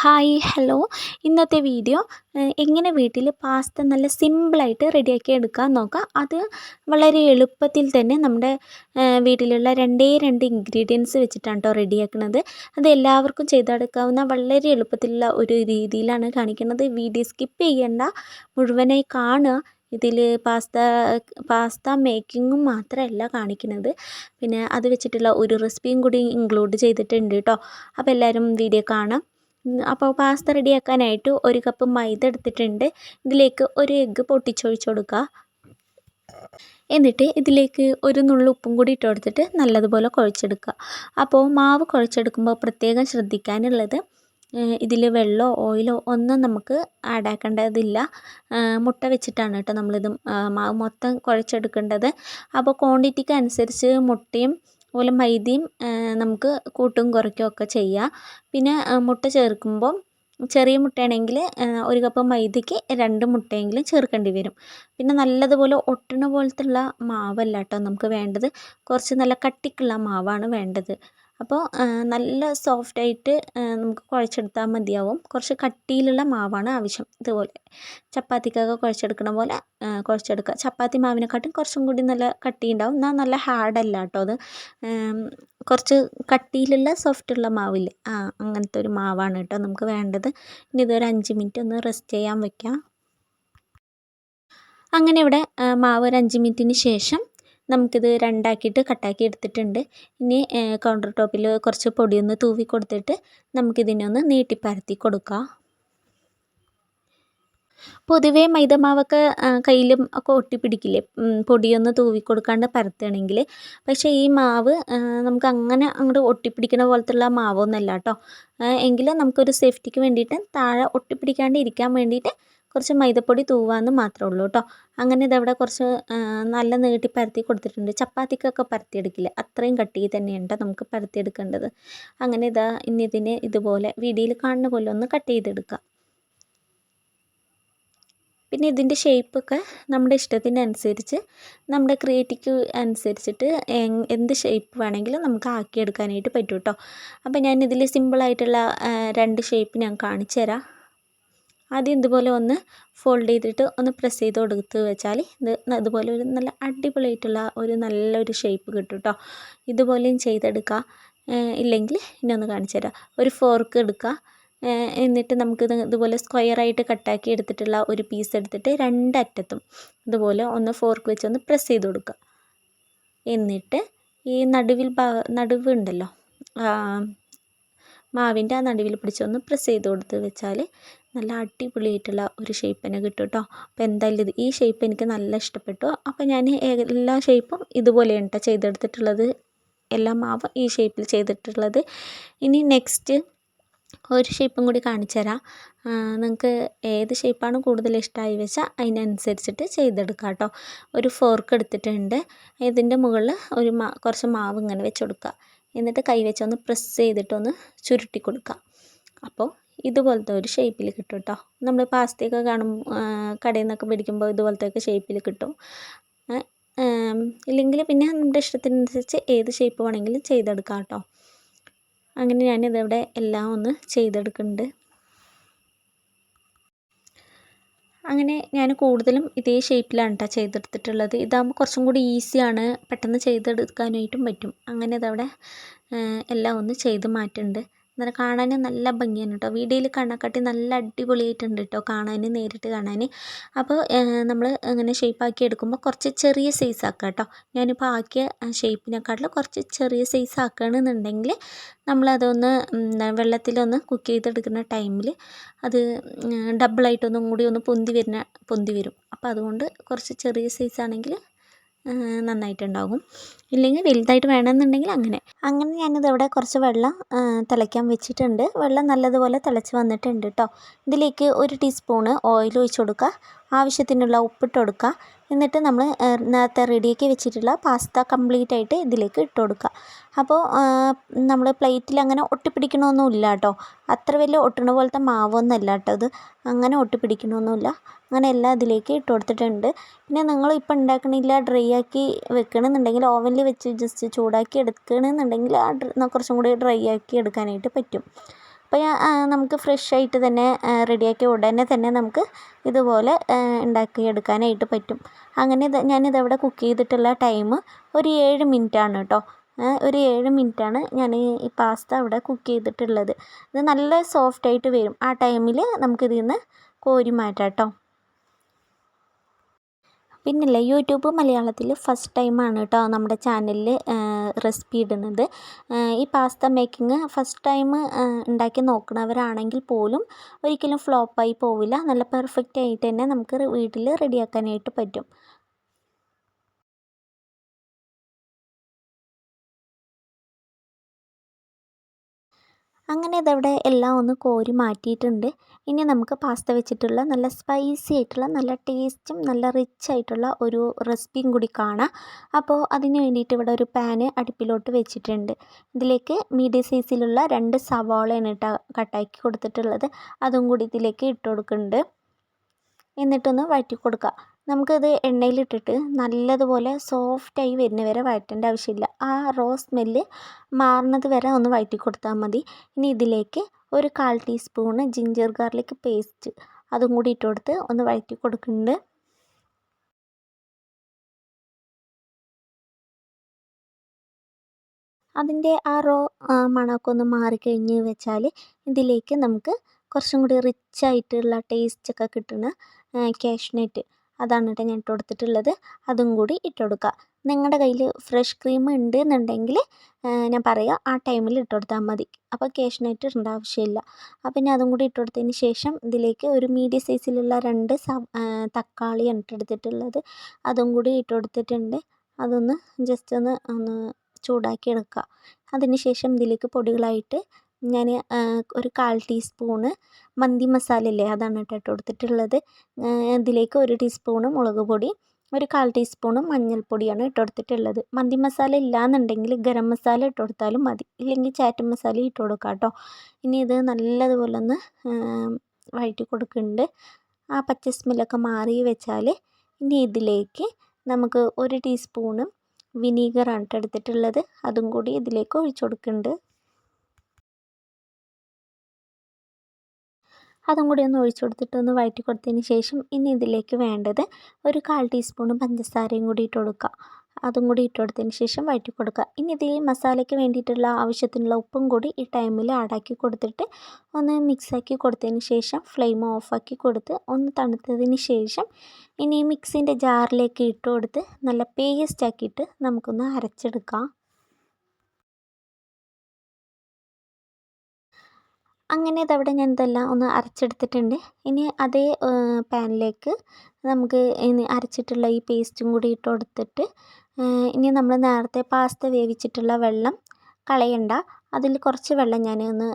Hi hello. ഇന്നത്തെ video എങ്ങനെ വീട്ടിൽ പാസ്ത നല്ല സിമ്പിളായിട്ട് റെഡിയാക്കി എടുക്കാൻ നോക്കാം. അത് വളരെ എളുപ്പത്തിൽ തന്നെ നമ്മുടെ വീട്ടിലുള്ള രണ്ടേ രണ്ട് ഇൻഗ്രീഡിയൻസ് വെച്ചിട്ടാണ് കേട്ടോ റെഡിയാക്കുന്നത്. അത് എല്ലാവർക്കും ചെയ്തെടുക്കാവുന്ന വളരെ എളുപ്പത്തിലുള്ള ഒരു രീതിയിലാണ് കാണിക്കുന്നത്. വീഡിയോ സ്കിപ്പ് ചെയ്യേണ്ട, മുഴുവനായി കാണുക. ഇതിൽ പാസ്ത മേക്കിങ്ങും മാത്രമല്ല കാണിക്കുന്നത്, പിന്നെ അത് വെച്ചിട്ടുള്ള ഒരു റെസിപ്പിയും കൂടി ഇൻക്ലൂഡ് ചെയ്തിട്ടുണ്ട് കേട്ടോ. അപ്പോൾ എല്ലാവരും വീഡിയോ കാണാം. അപ്പോൾ പാസ്ത റെഡിയാക്കാനായിട്ട് ഒരു കപ്പ് മൈദ എടുത്തിട്ടുണ്ട്. ഇതിലേക്ക് ഒരു എഗ്ഗ് പൊട്ടിച്ചൊഴിച്ച് കൊടുക്കുക. എന്നിട്ട് ഇതിലേക്ക് ഒരു നുള്ളു ഉപ്പും കൂടി ഇട്ട് കൊടുത്തിട്ട് നല്ലതുപോലെ കുഴച്ചെടുക്കുക. അപ്പോൾ മാവ് കുഴച്ചെടുക്കുമ്പോൾ പ്രത്യേകം ശ്രദ്ധിക്കാനുള്ളത്, ഇതിൽ വെള്ളമോ ഓയിലോ ഒന്നും നമുക്ക് ആഡാക്കേണ്ടതില്ല. മുട്ട വെച്ചിട്ടാണ് കേട്ടോ നമ്മളിത് മാവ് മൊത്തം കുഴച്ചെടുക്കേണ്ടത്. അപ്പോൾ ക്വാണ്ടിറ്റിക്ക് അനുസരിച്ച് മുട്ടയും അതുപോലെ മൈദയും നമുക്ക് കൂട്ടും കുറയ്ക്കും ഒക്കെ ചെയ്യാം. പിന്നെ മുട്ട ചേർക്കുമ്പം ചെറിയ മുട്ടയാണെങ്കിൽ ഒരു കപ്പ് മൈദയ്ക്ക് 2 മുട്ടയെങ്കിലും ചേർക്കേണ്ടി വരും. പിന്നെ നല്ലതുപോലെ ഒട്ടണ പോലത്തുള്ള മാവല്ല കേട്ടോ നമുക്ക് വേണ്ടത്, കുറച്ച് നല്ല കട്ടിക്കുള്ള മാവാണ് വേണ്ടത്. അപ്പോൾ നല്ല സോഫ്റ്റായിട്ട് നമുക്ക് കുഴച്ചെടുത്താൽ മതിയാവും. കുറച്ച് കട്ടിയിലുള്ള മാവാണ് ആവശ്യം. ഇതുപോലെ ചപ്പാത്തിക്കൊക്കെ കുഴച്ചെടുക്കണ പോലെ കുഴച്ചെടുക്കുക. ചപ്പാത്തി മാവിനെക്കാട്ടും കുറച്ചും കൂടി നല്ല കട്ടിയുണ്ടാവും, എന്നാൽ നല്ല ഹാർഡല്ല കേട്ടോ അത്. കുറച്ച് കട്ടിയിലുള്ള സോഫ്റ്റുള്ള മാവില്ലേ, അങ്ങനത്തെ ഒരു മാവാണ് കേട്ടോ നമുക്ക് വേണ്ടത്. ഇനി ഇതൊരു 5 മിനിറ്റ് ഒന്ന് റെസ്റ്റ് ചെയ്യാൻ വയ്ക്കാം. അങ്ങനെ ഇവിടെ മാവ് ഒരു 5 മിനിറ്റിന് ശേഷം നമുക്കിത് രണ്ടാക്കിയിട്ട് കട്ടാക്കി എടുത്തിട്ടുണ്ട്. ഇനി കൗണ്ടർ ടോപ്പിൽ കുറച്ച് പൊടിയൊന്ന് തൂവി കൊടുത്തിട്ട് നമുക്കിതിനെ ഒന്ന് നീട്ടിപ്പരത്തി കൊടുക്കാം. പൊതുവേ മൈദമാവൊക്കെ കയ്യിലും ഒക്കെ ഒട്ടിപ്പിടിക്കില്ലേ, പൊടിയൊന്ന് തൂവി കൊടുക്കാണ്ട് പരത്തുകയാണെങ്കിൽ. പക്ഷേ ഈ മാവ് നമുക്ക് അങ്ങനെ അങ്ങോട്ട് ഒട്ടിപ്പിടിക്കണ പോലത്തുള്ള മാവൊന്നുമല്ല കേട്ടോ. എങ്കിലും നമുക്കൊരു സേഫ്റ്റിക്ക് വേണ്ടിയിട്ട് താഴെ ഒട്ടിപ്പിടിക്കാണ്ട് ഇരിക്കാൻ വേണ്ടിയിട്ട് കുറച്ച് മൈദപ്പൊടി തൂവാന്ന് മാത്രമേ ഉള്ളൂ കേട്ടോ. അങ്ങനെ ഇതവിടെ കുറച്ച് നല്ല നീട്ടി പരത്തി കൊടുത്തിട്ടുണ്ട്. ചപ്പാത്തിക്കൊക്കെ പരത്തിയെടുക്കില്ല, അത്രയും കട്ടിയിൽ തന്നെയുണ്ട് നമുക്ക് പരത്തിയെടുക്കേണ്ടത്. അങ്ങനെ ഇനി ഇതിനെ ഇതുപോലെ വീഡിയോയിൽ കാണുന്ന പോലെ ഒന്ന് കട്ട് ചെയ്തെടുക്കുക. പിന്നെ ഇതിൻ്റെ ഷേപ്പൊക്കെ നമ്മുടെ ഇഷ്ടത്തിനനുസരിച്ച്, നമ്മുടെ ക്രിയേറ്റിവിറ്റി അനുസരിച്ചിട്ട് എന്ത് ഷേപ്പ് വേണമെങ്കിലും നമുക്ക് ആക്കിയെടുക്കാനായിട്ട് പറ്റും കേട്ടോ. അപ്പോൾ ഞാൻ ഇതിൽ സിമ്പിളായിട്ടുള്ള 2 ഷേപ്പ് ഞാൻ കാണിച്ചു തരാം. ആദ്യം ഇതുപോലെ ഒന്ന് ഫോൾഡ് ചെയ്തിട്ട് ഒന്ന് പ്രസ് ചെയ്ത് കൊടുത്ത് വെച്ചാൽ ഇത് അതുപോലെ ഒരു നല്ല അടിപൊളിയായിട്ടുള്ള ഒരു നല്ലൊരു ഷേപ്പ് കിട്ടും കേട്ടോ. ഇതുപോലെയും ചെയ്തെടുക്കുക. ഇല്ലെങ്കിൽ ഇനി ഒന്ന് കാണിച്ചു തരാം. ഒരു ഫോർക്ക് എടുക്കുക. എന്നിട്ട് നമുക്കിത് ഇതുപോലെ സ്ക്വയറായിട്ട് കട്ടാക്കി എടുത്തിട്ടുള്ള ഒരു പീസ് എടുത്തിട്ട് 2 അറ്റത്തും ഇതുപോലെ ഒന്ന് ഫോർക്ക് വെച്ച് ഒന്ന് പ്രസ് ചെയ്ത് കൊടുക്കുക. എന്നിട്ട് ഈ നടുവ് ഉണ്ടല്ലോ, മാവിൻ്റെ ആ നടുവിൽ പിടിച്ചൊന്ന് പ്രസ് ചെയ്ത് കൊടുത്ത് വെച്ചാൽ നല്ല അടിപൊളിയായിട്ടുള്ള ഒരു ഷേപ്പ് തന്നെ കിട്ടും കേട്ടോ. അപ്പോൾ എന്തായാലും ഈ ഷേപ്പ് എനിക്ക് നല്ല ഇഷ്ടപ്പെട്ടു. അപ്പോൾ ഞാൻ എല്ലാ ഷേപ്പും ഇതുപോലെയാണ് കേട്ടോ ചെയ്തെടുത്തിട്ടുള്ളത്. എല്ലാ മാവും ഈ ഷേപ്പിൽ ചെയ്തിട്ടുള്ളത്. ഇനി നെക്സ്റ്റ് ഒരു ഷേപ്പും കൂടി കാണിച്ചു തരാം. നിങ്ങൾക്ക് ഏത് ഷേപ്പാണ് കൂടുതൽ ഇഷ്ടമായി വെച്ചാൽ അതിനനുസരിച്ചിട്ട് ചെയ്തെടുക്കാം കേട്ടോ. ഒരു ഫോർക്ക് എടുത്തിട്ടുണ്ട്. ഇതിൻ്റെ മുകളിൽ കുറച്ച് മാവ് ഇങ്ങനെ വെച്ച് കൊടുക്കുക. എന്നിട്ട് കൈ വെച്ചൊന്ന് പ്രസ് ചെയ്തിട്ടൊന്ന് ചുരുട്ടി കൊടുക്കുക. അപ്പോൾ ഇതുപോലത്തെ ഒരു ഷേപ്പിൽ കിട്ടും കേട്ടോ. നമ്മൾ പാസ്തയൊക്കെ കടയിൽ നിന്നൊക്കെ മേടിക്കുമ്പോൾ ഇതുപോലത്തെയൊക്കെ ഷേപ്പിൽ കിട്ടും. ഇല്ലെങ്കിൽ പിന്നെ നമ്മുടെ ഇഷ്ടത്തിനനുസരിച്ച് ഏത് ഷേപ്പ് വേണമെങ്കിലും ചെയ്തെടുക്കാം കേട്ടോ. അങ്ങനെ ഞാനിതിവിടെ എല്ലാം ഒന്ന് ചെയ്തെടുക്കുന്നുണ്ട്. അങ്ങനെ ഞാൻ കൂടുതലും ഇതേ ഷേപ്പിലാണ് കേട്ടോ ചെയ്തെടുത്തിട്ടുള്ളത്. ഇതാകുമ്പോൾ കുറച്ചും കൂടി ഈസിയാണ്, പെട്ടെന്ന് ചെയ്തെടുക്കാനായിട്ടും പറ്റും. അങ്ങനെ ഇതവിടെ എല്ലാം ഒന്ന് ചെയ്ത് മാറ്റുന്നുണ്ട്. അന്നേരം കാണാൻ നല്ല ഭംഗിയാണ് കേട്ടോ. വീഡിയോയിൽ കാണാക്കാട്ടി നല്ല അടിപൊളിയായിട്ടുണ്ട് കേട്ടോ കാണാൻ, നേരിട്ട് കാണാൻ. അപ്പോൾ നമ്മൾ അങ്ങനെ ഷേപ്പാക്കി എടുക്കുമ്പോൾ കുറച്ച് ചെറിയ സൈസ് ആക്കുക കേട്ടോ. ഞാനിപ്പോൾ ആക്കിയ ഷേപ്പിനെക്കാട്ടിലും കുറച്ച് ചെറിയ സൈസ് ആക്കുകയാണെന്നുണ്ടെങ്കിൽ നമ്മളതൊന്ന് വെള്ളത്തിലൊന്ന് കുക്ക് ചെയ്തെടുക്കുന്ന ടൈമിൽ അത് ഡബിളായിട്ടൊന്നും കൂടി ഒന്ന് പൊന്തി വരും. അപ്പോൾ അതുകൊണ്ട് കുറച്ച് ചെറിയ സൈസാണെങ്കിൽ നന്നായിട്ടുണ്ടാകും. ഇല്ലെങ്കിൽ വലുതായിട്ട് വേണമെന്നുണ്ടെങ്കിൽ അങ്ങനെ ഞാനിതവിടെ കുറച്ച് വെള്ളം തിളയ്ക്കാൻ വെച്ചിട്ടുണ്ട്. വെള്ളം നല്ലതുപോലെ തിളച്ച് വന്നിട്ടുണ്ട് കേട്ടോ. ഇതിലേക്ക് 1 ടീസ്പൂണ് ഓയിൽ ഒഴിച്ച് കൊടുക്കുക. ആവശ്യത്തിനുള്ള ഉപ്പിട്ട് കൊടുക്കുക. എന്നിട്ട് നമ്മൾ നേരത്തെ റെഡിയാക്കി വെച്ചിട്ടുള്ള പാസ്ത കംപ്ലീറ്റ് ആയിട്ട് ഇതിലേക്ക് ഇട്ട് കൊടുക്കുക. അപ്പോൾ നമ്മൾ പ്ലേറ്റിൽ അങ്ങനെ ഒട്ടിപ്പിടിക്കണമൊന്നുമില്ല കേട്ടോ. അത്ര വലിയ ഒട്ടണ പോലത്തെ മാവൊന്നുമല്ല കേട്ടോ ഇത്. അങ്ങനെ ഒട്ടിപ്പിടിക്കണമൊന്നുമില്ല. അങ്ങനെ എല്ലാം ഇതിലേക്ക് ഇട്ട് കൊടുത്തിട്ടുണ്ട്. പിന്നെ നിങ്ങൾ ഇപ്പോൾ ഉണ്ടാക്കണില്ല, ഡ്രൈ ആക്കി വെക്കണമെന്നുണ്ടെങ്കിൽ ഓവനിൽ വെച്ച് ജസ്റ്റ് ചൂടാക്കി എടുക്കണമെന്നുണ്ടെങ്കിൽ കുറച്ചും കൂടി ഡ്രൈ ആക്കി എടുക്കാനായിട്ട് പറ്റും. അപ്പോൾ നമുക്ക് ഫ്രഷ് ആയിട്ട് തന്നെ റെഡിയാക്കി ഉടനെ തന്നെ നമുക്ക് ഇതുപോലെ ഉണ്ടാക്കിയെടുക്കാനായിട്ട് പറ്റും. അങ്ങനെ ഞാനിതവിടെ കുക്ക് ചെയ്തിട്ടുള്ള ടൈം ഒരു 7 മിനിറ്റാണ് കേട്ടോ. ഒരു 7 മിനിറ്റാണ് ഞാൻ ഈ പാസ്ത അവിടെ കുക്ക് ചെയ്തിട്ടുള്ളത്. ഇത് നല്ല സോഫ്റ്റായിട്ട് വരും. ആ ടൈമിൽ നമുക്കിതിൽ നിന്ന് കോരി മാറ്റാം കേട്ടോ. പിന്നില്ലേ, യൂട്യൂബ് മലയാളത്തിൽ ഫസ്റ്റ് ടൈമാണ് കേട്ടോ നമ്മുടെ ചാനലിൽ റെസിപ്പി ഇടുന്നത്. ഈ പാസ്ത മേക്കിങ് ഫസ്റ്റ് ടൈം ഉണ്ടാക്കി നോക്കുന്നവരാണെങ്കിൽ പോലും ഒരിക്കലും ഫ്ലോപ്പായി പോവില്ല. നല്ല പെർഫെക്റ്റ് ആയിട്ട് തന്നെ നമുക്ക് വീട്ടിൽ റെഡിയാക്കാനായിട്ട് പറ്റും. അങ്ങനെ ഇതവിടെ എല്ലാം ഒന്ന് കോരി മാറ്റിയിട്ടുണ്ട്. ഇനി നമുക്ക് പാസ്ത വെച്ചിട്ടുള്ള നല്ല സ്പൈസി ആയിട്ടുള്ള നല്ല ടേസ്റ്റും നല്ല റിച്ച് ആയിട്ടുള്ള ഒരു റെസിപ്പിയും കൂടി കാണാം. അപ്പോൾ അതിന് വേണ്ടിയിട്ട് ഇവിടെ ഒരു പാന് അടുപ്പിലോട്ട് വെച്ചിട്ടുണ്ട്. ഇതിലേക്ക് മീഡിയം സൈസിലുള്ള 2 സവാളയാണ് കട്ടാക്കി കൊടുത്തിട്ടുള്ളത്. അതും കൂടി ഇതിലേക്ക് ഇട്ട് കൊടുക്കുന്നുണ്ട്. എന്നിട്ടൊന്ന് വഴറ്റി കൊടുക്കുക. നമുക്കിത് എണ്ണയിലിട്ടിട്ട് നല്ലതുപോലെ സോഫ്റ്റായി വരുന്ന വരെ വഴറ്റേണ്ട ആവശ്യമില്ല. ആ റോ സ്മെല്ല് മാറുന്നത് വരെ ഒന്ന് വഴറ്റി കൊടുത്താൽ മതി. ഇനി ഇതിലേക്ക് ഒരു 1/4 ടീസ്പൂണ് ജിഞ്ചർ ഗാർലിക് പേസ്റ്റ് അതും കൂടി ഇട്ട് കൊടുത്ത് ഒന്ന് വഴറ്റി കൊടുക്കുന്നുണ്ട്. അതിൻ്റെ ആ റോ മണമൊക്കെ ഒന്ന് മാറിക്കഴിഞ്ഞ് വെച്ചാൽ ഇതിലേക്ക് നമുക്ക് കുറച്ചും കൂടി റിച്ച് ആയിട്ടുള്ള ടേസ്റ്റൊക്കെ കിട്ടുന്ന കാഷ്നട്ട് അതാണ് കേട്ടോ ഞാൻ ഇട്ട് കൊടുത്തിട്ടുള്ളത്. അതും കൂടി ഇട്ട് കൊടുക്കുക. നിങ്ങളുടെ കയ്യിൽ ഫ്രഷ് ക്രീം ഉണ്ട് എന്നുണ്ടെങ്കിൽ ഞാൻ പറയാം ആ ടൈമിൽ ഇട്ട് കൊടുത്താൽ മതി. അപ്പോൾ കാഷ്നട്ട് ഇടേണ്ട ആവശ്യമില്ല. അപ്പോൾ ഞാൻ അതും കൂടി ഇട്ട് കൊടുത്തതിന് ശേഷം ഇതിലേക്ക് ഒരു മീഡിയം സൈസിലുള്ള 2 തക്കാളിയാണ് ഇട്ടെടുത്തിട്ടുള്ളത്. അതും കൂടി ഇട്ട് കൊടുത്തിട്ടുണ്ട്. അതൊന്ന് ജസ്റ്റ് ഒന്ന് ചൂടാക്കി എടുക്കുക. അതിന് ശേഷം ഇതിലേക്ക് പൊടികളായിട്ട് ഞാൻ ഒരു 1/4 ടീസ്പൂണ് മന്തി മസാല ഇല്ലേ, അതാണ് കേട്ടോ ഇട്ട് കൊടുത്തിട്ടുള്ളത്. ഇതിലേക്ക് 1 ടീസ്പൂണ് മുളക് പൊടി, ഒരു 1/4 ടീസ്പൂണ് മഞ്ഞൾപ്പൊടിയാണ് ഇട്ട് കൊടുത്തിട്ടുള്ളത്. മന്തി മസാല ഇല്ലയെന്നുണ്ടെങ്കിൽ ഗരം മസാല ഇട്ട് കൊടുത്താലും മതി, ഇല്ലെങ്കിൽ ചാറ്റ് മസാല ഇട്ട് കൊടുക്കാം കേട്ടോ. ഇനി ഇത് നല്ലതുപോലെ ഒന്ന് വഴറ്റി കൊടുക്കുന്നുണ്ട്. ആ പച്ച സ്മെല്ലൊക്കെ മാറി വെച്ചാൽ ഇനി ഇതിലേക്ക് നമുക്ക് 1 ടീസ്പൂണ് വിനീഗറാണ് എടുത്തിട്ടുള്ളത്. അതും കൂടി ഇതിലേക്ക് ഒഴിച്ചു കൊടുക്കുന്നുണ്ട്. അതും കൂടി ഒന്ന് ഒഴിച്ചു കൊടുത്തിട്ട് ഒന്ന് വഴറ്റി കൊടുത്തതിന് ശേഷം ഇനി ഇതിലേക്ക് വേണ്ടത് ഒരു 1/4 ടീസ്പൂണ് പഞ്ചസാരയും കൂടി ഇട്ട് കൊടുക്കുക. അതും കൂടി ഇട്ട് കൊടുത്തതിന് ശേഷം വഴറ്റി കൊടുക്കുക. ഇനി ഇതിൽ മസാലയ്ക്ക് വേണ്ടിയിട്ടുള്ള ആവശ്യത്തിനുള്ള ഉപ്പും കൂടി ഈ ടൈമിൽ ആഡാക്കി കൊടുത്തിട്ട് ഒന്ന് മിക്സാക്കി കൊടുത്തതിന് ശേഷം ഫ്ലെയിം ഓഫാക്കി കൊടുത്ത് ഒന്ന് തണുത്തതിന് ശേഷം ഇനി മിക്സിൻ്റെ ജാറിലേക്ക് ഇട്ട് കൊടുത്ത് നല്ല പേസ്റ്റ് ആക്കിയിട്ട് നമുക്കൊന്ന് അരച്ചെടുക്കാം. അങ്ങനെ ഇതവിടെ ഞാൻ ഇതെല്ലാം ഒന്ന് അരച്ചെടുത്തിട്ടുണ്ട്. ഇനി അതേ പാനിലേക്ക് നമുക്ക് ഇനി അരച്ചിട്ടുള്ള ഈ പേസ്റ്റും കൂടി ഇട്ട് കൊടുത്തിട്ട് ഇനി നമ്മൾ നേരത്തെ പാസ്ത വേവിച്ചിട്ടുള്ള വെള്ളം കളയണ്ട. അതിൽ കുറച്ച് വെള്ളം ഞാൻ ഒന്ന്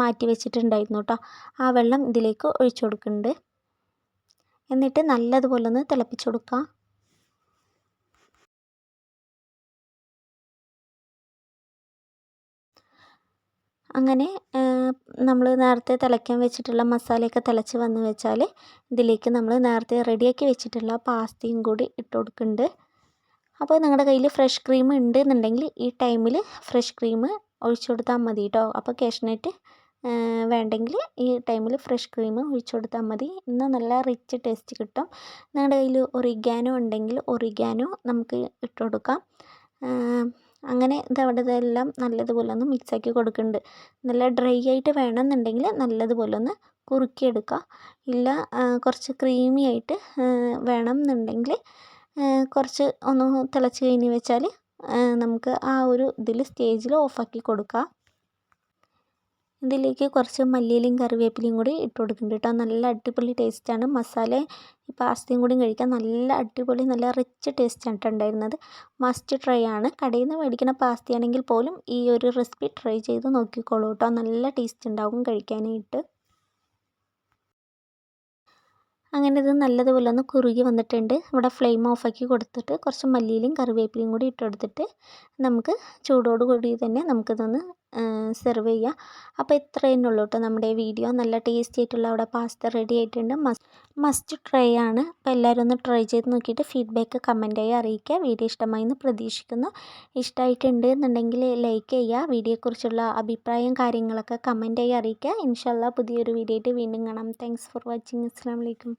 മാറ്റി വെച്ചിട്ടുണ്ടായിരുന്നു കേട്ടോ. ആ വെള്ളം ഇതിലേക്ക് ഒഴിച്ചു കൊടുക്കുന്നുണ്ട്. എന്നിട്ട് നല്ലതുപോലെ ഒന്ന് തിളപ്പിച്ച് കൊടുക്കുക. അങ്ങനെ നമ്മൾ നേരത്തെ തിളയ്ക്കാൻ വെച്ചിട്ടുള്ള മസാലയൊക്കെ തിളച്ച് വന്ന് വെച്ചാൽ ഇതിലേക്ക് നമ്മൾ നേരത്തെ റെഡിയാക്കി വെച്ചിട്ടുള്ള പാസ്തയും കൂടി ഇട്ട് കൊടുക്കുന്നുണ്ട്. അപ്പോൾ നിങ്ങളുടെ കയ്യിൽ ഫ്രഷ് ക്രീം ഉണ്ട് എന്നുണ്ടെങ്കിൽ ഈ ടൈമിൽ ഫ്രഷ് ക്രീം ഒഴിച്ചു കൊടുത്താൽ മതി കേട്ടോ. അപ്പോൾ കാഷ്നട്ട് വേണ്ടെങ്കിൽ ഈ ടൈമിൽ ഫ്രഷ് ക്രീം ഒഴിച്ചു കൊടുത്താൽ മതി. എന്നാൽ നല്ല റിച്ച് ടേസ്റ്റ് കിട്ടും. നിങ്ങളുടെ കയ്യിൽ ഒറിഗാനോ ഉണ്ടെങ്കിൽ ഒറിഗാനോ നമുക്ക് ഇട്ട് കൊടുക്കാം. അങ്ങനെ ഇതവിടെ ഇതെല്ലാം നല്ലതുപോലെ ഒന്ന് മിക്സാക്കി കൊടുക്കുന്നുണ്ട്. നല്ല ഡ്രൈ ആയിട്ട് വേണമെന്നുണ്ടെങ്കിൽ നല്ലതുപോലെ ഒന്ന് കുറുക്കിയെടുക്കുക. ഇല്ല കുറച്ച് ക്രീമി ആയിട്ട് വേണം എന്നുണ്ടെങ്കിൽ കുറച്ച് ഒന്ന് തിളച്ച് കഴിഞ്ഞ് വെച്ചാൽ നമുക്ക് ആ ഒരു സ്റ്റേജിൽ ഓഫാക്കി കൊടുക്കുക. ഇതിലേക്ക് കുറച്ച് മല്ലിയിലയും കറിവേപ്പിലയും കൂടി ഇട്ട് കൊടുക്കുന്നുണ്ട് കേട്ടോ. നല്ല അടിപൊളി ടേസ്റ്റാണ്. മസാല ഈ പാസ്തയും കൂടി കഴിക്കാൻ നല്ല അടിപൊളി നല്ല റിച്ച് ടേസ്റ്റാണ് കേട്ടോ ഉണ്ടായിരുന്നത്. മസ്റ്റ് ട്രൈ ആണ്. കടയിൽ നിന്ന് മേടിക്കുന്ന പാസ്തയാണെങ്കിൽ പോലും ഈ ഒരു റെസിപ്പി ട്രൈ ചെയ്ത് നോക്കിക്കോളൂ കേട്ടോ. നല്ല ടേസ്റ്റ് ഉണ്ടാകും കഴിക്കാനായിട്ട്. അങ്ങനെ ഇത് നല്ലതുപോലെ ഒന്ന് കുറുകി വന്നിട്ടുണ്ട്. ഇവിടെ ഫ്ലെയിം ഓഫാക്കി കൊടുത്തിട്ട് കുറച്ച് മല്ലിയിലയും കറിവേപ്പിലയും കൂടി ഇട്ട് കൊടുത്തിട്ട് നമുക്ക് ചൂടോട് കൂടി തന്നെ നമുക്കിതൊന്ന് സെർവ് ചെയ്യുക. അപ്പോൾ ഇത്രയേ ഉള്ളൂ കേട്ടോ നമ്മുടെ വീഡിയോ. നല്ല ടേസ്റ്റി ആയിട്ടുള്ള അവിടെ പാസ്ത റെഡി ആയിട്ടുണ്ട്. മസ്റ്റ് ട്രൈ ആണ്. അപ്പോൾ എല്ലാവരും ഒന്ന് ട്രൈ ചെയ്ത് നോക്കിയിട്ട് ഫീഡ്ബാക്ക് കമൻറ്റായി അറിയിക്കുക. വീഡിയോ ഇഷ്ടമായി എന്ന് പ്രതീക്ഷിക്കുന്നു. ഇഷ്ടമായിട്ടുണ്ട് എന്നുണ്ടെങ്കിൽ ലൈക്ക് ചെയ്യുക. വീഡിയോയെക്കുറിച്ചുള്ള അഭിപ്രായം കാര്യങ്ങളൊക്കെ കമൻറ്റായി അറിയിക്കുക. ഇൻഷാ അല്ലാഹ് പുതിയൊരു വീഡിയോ ആയിട്ട് വീണ്ടും കാണാം. Thanks for watching. അസ്സലാമു അലൈക്കും.